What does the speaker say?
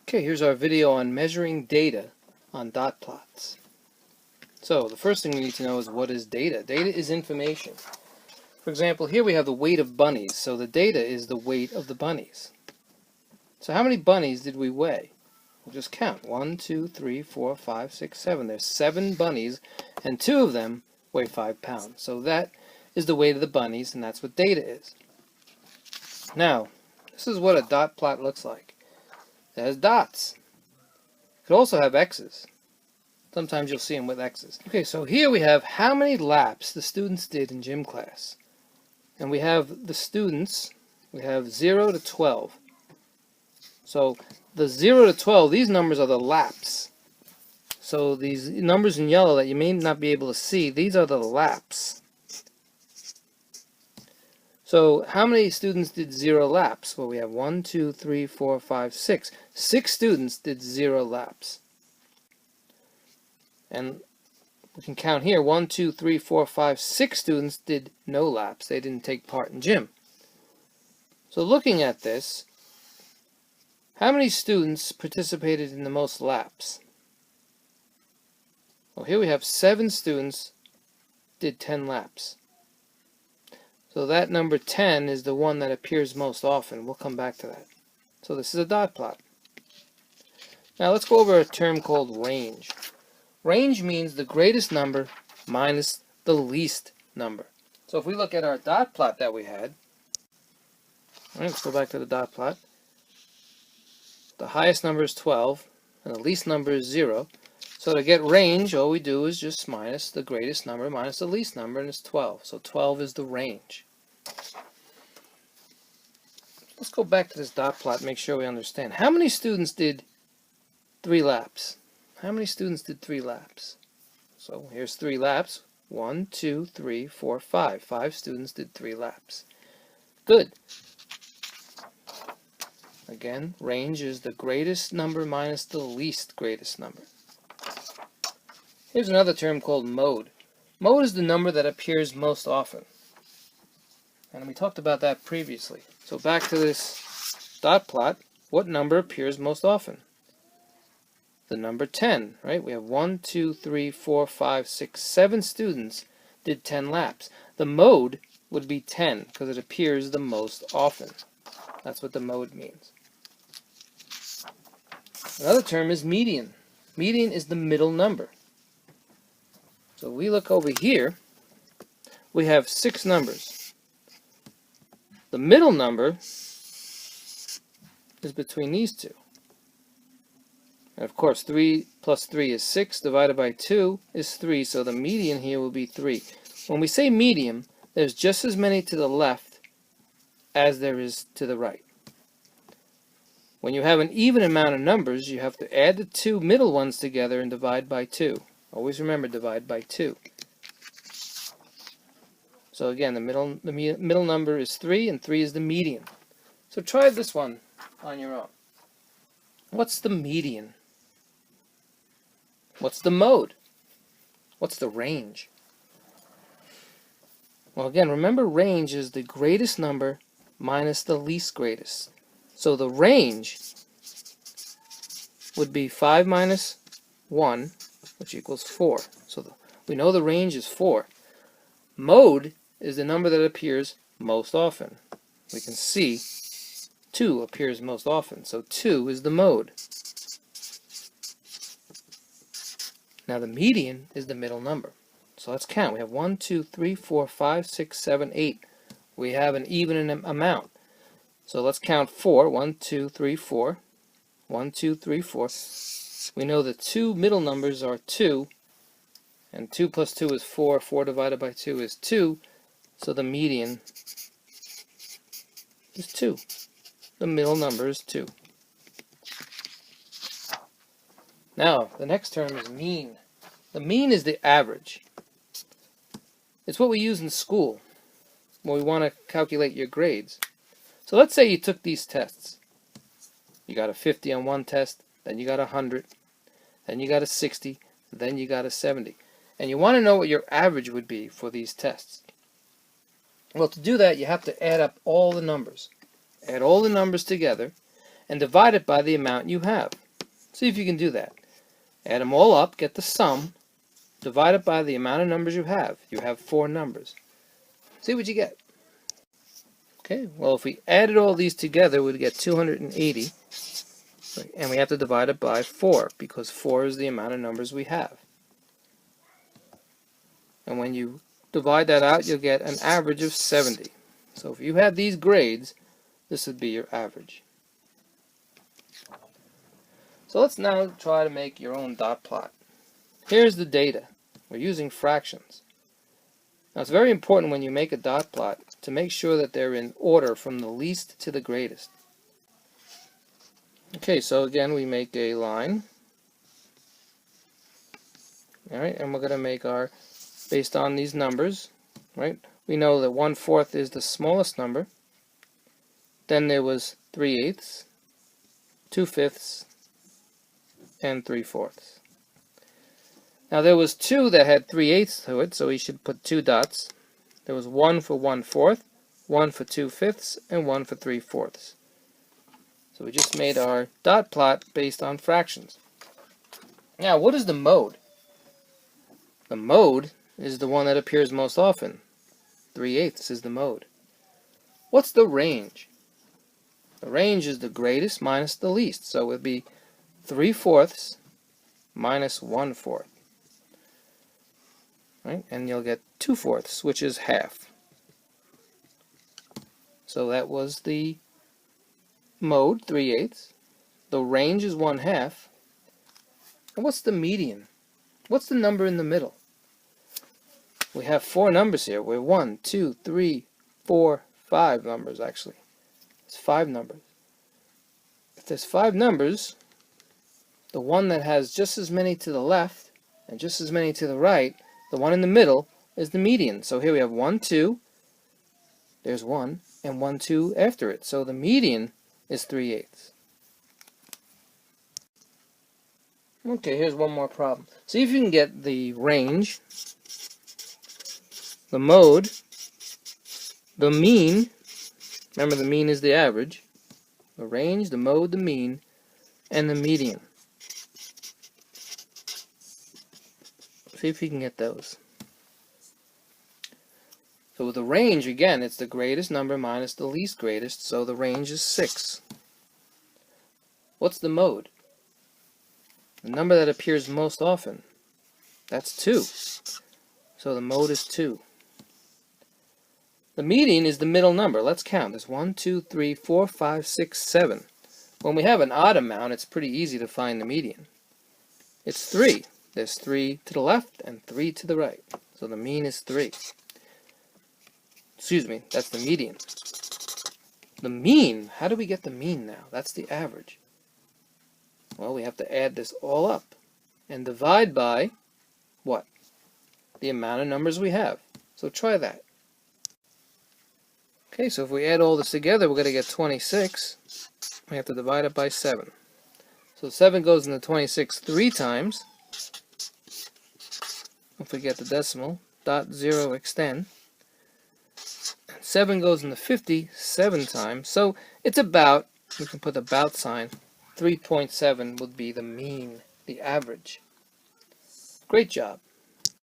Okay, here's our video on measuring data on dot plots. So the first thing we need to know is, what is data? Data is information. For example, here we have the weight of bunnies, so the data is the weight of the bunnies. So how many bunnies did we weigh? We'll just count. 1, 2, 3, 4, 5, 6, 7. There's 7 bunnies, and 2 of them weigh 5 pounds. So that is the weight of the bunnies, and that's what data is. Now, this is what a dot plot looks like. It has dots. It could also have X's. Sometimes you'll see them with X's. Okay, so here we have how many laps the students did in gym class. And we have the students, we have 0 to 12. So the 0 to 12, these numbers are the laps. So these numbers in yellow that you may not be able to see, these are the laps. So how many students did 0 laps? Well, we have 1, 2, 3, 4, 5, 6. 6 students did 0 laps. And we can count here, 1, 2, 3, 4, 5, 6 students did no laps. They didn't take part in gym. So looking at this, how many students participated in the most laps? Well, here we have 7 students did 10 laps. So that number 10 is the one that appears most often. We'll come back to that. So this is a dot plot. Now let's go over a term called range. Range means the greatest number minus the least number. So if we look at our dot plot that we had, all right, let's go back to the dot plot. The highest number is 12, and the least number is 0. So to get range, all we do is just minus the greatest number minus the least number, and it's 12. So 12 is the range. Let's go back to this dot plot and make sure we understand. How many students did 3 laps? How many students did 3 laps? So here's 3 laps. 1, 2, 3, 4, 5. 5 students did 3 laps. Good. Again, range is the greatest number minus the least greatest number. Here's another term called mode. Mode is the number that appears most often. And we talked about that previously. So back to this dot plot, what number appears most often? The number 10, right? We have 1, 2, 3, 4, 5, 6, 7 students did 10 laps. The mode would be 10 because it appears the most often. That's what the mode means. Another term is median. Median is the middle number. So we look over here, we have 6 numbers. The middle number is between these two. And of course, 3 plus 3 is 6, divided by 2 is 3, so the median here will be 3. When we say median, there's just as many to the left as there is to the right. When you have an even amount of numbers, you have to add the 2 middle ones together and divide by 2. Always remember, divide by 2. So again, the middle number is 3, and 3 is the median. So try this one on your own. What's the median? What's the mode? What's the range? Well, again, remember, range is the greatest number minus the least greatest. So the range would be 5 minus 1, which equals 4. So we know the range is 4. Mode is the number that appears most often. We can see 2 appears most often, so 2 is the mode. Now the median is the middle number. So let's count. We have 1, 2, 3, 4, 5, 6, 7, 8. We have an even amount. So let's count 4. 1, 2, 3, 4. 1, 2, 3, 4. We know the 2 middle numbers are 2. And 2 plus 2 is 4. 4 divided by 2 is 2. So the median is 2. The middle number is 2. Now, the next term is mean. The mean is the average. It's what we use in school when we want to calculate your grades. So let's say you took these tests. You got a 50 on one test, then you got a 100, then you got a 60, then you got a 70. And you want to know what your average would be for these tests. Well, to do that, you have to add up all the numbers. Add all the numbers together, and divide it by the amount you have. See if you can do that. Add them all up, get the sum, divide it by the amount of numbers you have. You have 4 numbers. See what you get. Okay, well, if we added all these together, we'd get 280, and we have to divide it by 4, because 4 is the amount of numbers we have. And when you divide that out, you'll get an average of 70. So if you had these grades, this would be your average. So let's now try to make your own dot plot. Here's the data. We're using fractions. Now it's very important when you make a dot plot to make sure that they're in order from the least to the greatest. Okay, so again we make a line. Alright, and we're going to make our, based on these numbers, right? We know that 1/4 is the smallest number. Then there was 3/8, 2/5, and 3/4. Now there was 2 that had 3/8 to it, so we should put 2 dots. There was 1 for 1/4, 1 for 2/5, and 1 for 3/4. So we just made our dot plot based on fractions. Now what is the mode? The mode is the one that appears most often. 3/8 is the mode. What's the range? The range is the greatest minus the least, so it would be 3/4 minus 1/4. Right? And you'll get 2/4, which is half. So that was the mode, 3/8. The range is 1/2. And what's the median? What's the number in the middle? We have 4 numbers here. We're 1, 2, 3, 4, 5 numbers actually. It's 5 numbers. If there's 5 numbers, the one that has just as many to the left and just as many to the right, the one in the middle, is the median. So here we have 1, 2, there's 1, and 1, 2 after it. So the median is 3/8. Okay, here's one more problem. See if you can get the range, the mode, the mean. Remember, the mean is the average. The range, the mode, the mean, and the median. See if you can get those. So with the range, again, it's the greatest number minus the least greatest, so the range is 6. What's the mode? The number that appears most often. That's 2. So the mode is 2. The median is the middle number. Let's count. There's 1, 2, 3, 4, 5, 6, 7. When we have an odd amount, it's pretty easy to find the median. It's 3. There's 3 to the left and 3 to the right. So the mean is 3. Excuse me, that's the median. The mean, how do we get the mean now? That's the average. Well, we have to add this all up and divide by what? The amount of numbers we have. So try that. Okay, so if we add all this together, we're going to get 26. We have to divide it by 7. So 7 goes into 26 3 times. Don't forget the decimal. .0 extend. 7 goes into 50 7 times. So it's about, we can put the about sign, 3.7 would be the mean, the average. Great job.